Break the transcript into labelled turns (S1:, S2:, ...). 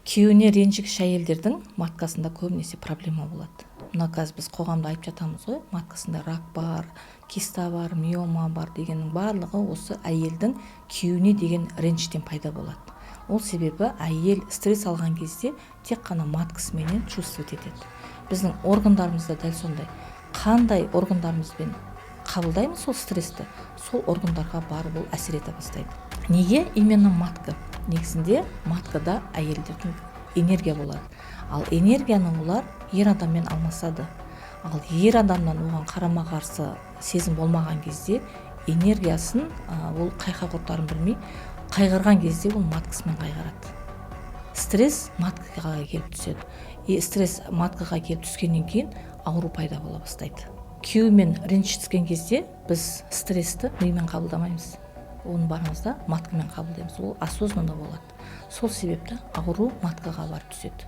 S1: Күйеуіне ренжігіш әйелдердің маткасында көбінесе проблема болады. Мына қазір біз қоғамда айтып жатамыз ғой, маткасында рак бар, киста бар, миома бар дегеннің барлығы осы әйелдің күйеуіне деген ренжіштен пайда болады. Ол себебі әйел стресс алған кезде тек қана маткасыменен чувствовать етеді. Біздің органдарымызда дәл сондай. Қандай органдарымызбен қабылдаймыз сол стрессті, сол органдарға барып ол әсер ете бастайды. Неге именно матка? Негізінде маткада әйелдердің энергия болады. Ал энергияны олар ер адаммен алмасады. Ал ер адамнан оған қарама-қарсы сезім болмаған кезде энергиясын ол қайқа құртарын білмей, қайғырған кезде ол маткасымен қайғырады. Стресс маткаға келіп түседі. Стресс маткаға келіп түскеннен кейін ауру пайда бола бастайды. Күйеумен ренжіскен кезде біз стрессті мимен қабылдамаймыз. Оны барымызда маткамен қабылдаймыз. Ол осознанно болады. Сол себепті ауру маткаға барып түседі.